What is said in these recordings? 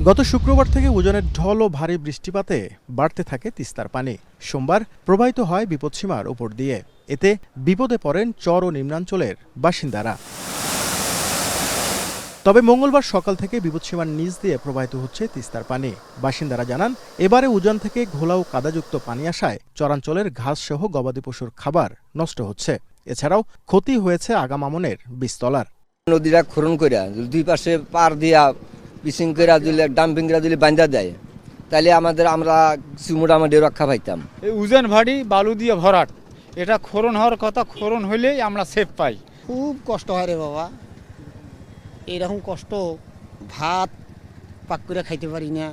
গত শুক্রবার থেকে উজানের ঢল ও ভারী বৃষ্টিপাতে বাড়তে থাকে তিস্তার পানি। সোমবার প্রবাহিত হয় বিপদসীমার উপর দিয়ে। এতে বিপদে পড়েন চর ও নিম্নাঞ্চলের বাসিন্দারা। তবে মঙ্গলবার সকাল থেকে বিপদসীমার নিচ দিয়ে প্রবাহিত হচ্ছে তিস্তার পানি। বাসিন্দারা জানান, এবারে উজান থেকে ঘোলা ও কাদাযুক্ত পানি আসায় চরাঞ্চলের ঘাস সহ গবাদি পশুর খাবার নষ্ট হচ্ছে। এছাড়াও ক্ষতি হয়েছে আগাম আমনের বীজতলার। নদীরা খনন করে দুই পাশে পার দিয়া পিচিং করে দিলে ডাম্পিং করে দিলে বান্ধা দেয়, তাহলে আমরা কিছু মোটামুটি রক্ষা পাইতাম। এই উজান ভাড়ি বালু দিয়ে ভরাট, এটা খনন হওয়ার কথা, খনন হইলেই আমরা সেফ পাই। খুব কষ্ট হয় রে বাবা, এইরকম কষ্ট ভাত পাক করে খাইতে পারি না,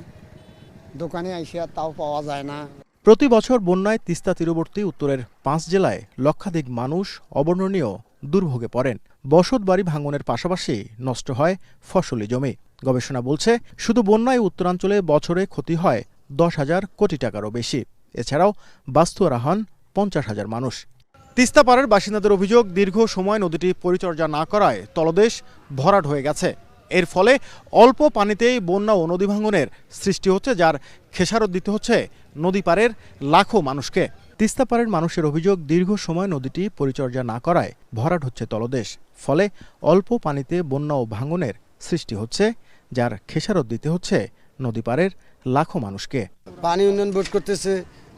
দোকানে আইসা তাও পাওয়া যায় না। প্রতি বছর বন্যায় তিস্তা তীরবর্তী উত্তরের 5 জেলায় লক্ষাধিক মানুষ অবর্ণনীয় দুর্ভোগে পড়েন। বসতবাড়ি ভাঙনের পাশাপাশি নষ্ট হয় ফসলি জমি। গবেষণা বলছে, শুধু বন্যায় উত্তরাঞ্চলে বছরে ক্ষতি হয় 10,000 কোটি টাকারও বেশি। এছাড়াও বাস্তুহারা হন 50,000 মানুষ। তিস্তা পাড়ের বাসিন্দাদের অভিযোগ, দীর্ঘ সময় নদীটি পরিচর্যা না করায় তলদেশ ভরাট হয়ে গেছে। এর ফলে অল্প পানিতেই বন্যা ও নদী ভাঙনের সৃষ্টি হচ্ছে, যার খেসারত দিতে হচ্ছে নদী পাড়ের লাখো মানুষকে। তিস্তা পাড়ের মানুষের অভিযোগ, দীর্ঘ সময় নদীটি পরিচর্যা না করায় ভরাট হচ্ছে তলদেশ। ফলে অল্প পানিতে বন্যা ও ভাঙনের সৃষ্টি হচ্ছে, যার খেসারত দিতে হচ্ছে নদী পাড়ের লাখো মানুষকে। পানি উন্নয়ন বোর্ড করতেছে,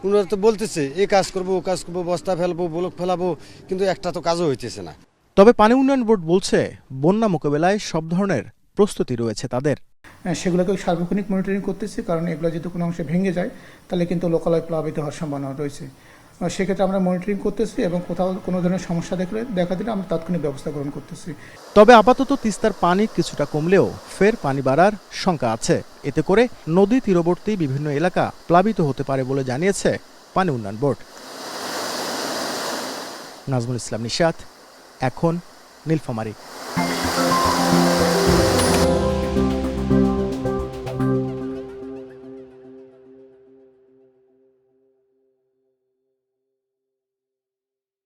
ওনারা তো বলতেছে এই কাজ করবো, ও কাজ করবো, বস্তা ফেলবো, ব্লক ফেলাবো, কিন্তু একটা তো কাজও হইতেছে না। তবে পানি উন্নয়ন বোর্ড বলছে, বন্যা মোকাবেলায় সব ধরনের প্রস্তুতি রয়েছে তাদের। সেগুলোকে সার্বক্ষণিক মনিটরিং করতেছি, কারণ এগুলো যদি কোনো অংশে ভেঙে যায় তাহলে কিন্তু লোকালয় প্লাবিত হওয়ার সম্ভাবনা রয়েছে। সেক্ষেত্রে আমরা মনিটরিং করতেছি এবং কোথাও কোনো ধরনের সমস্যা দেখা দিলে আমরা তাৎক্ষণিক ব্যবস্থা গ্রহণ করতেছি। তবে আপাতত তিস্তার পানি কিছুটা কমলেও ফের পানি বাড়ার শঙ্কা আছে। এতে করে নদী তীরবর্তী বিভিন্ন এলাকা প্লাবিত হতে পারে বলে জানিয়েছে পানি উন্নয়ন বোর্ড। নাজমুল ইসলাম নিশাত, এখন নীলফামারী।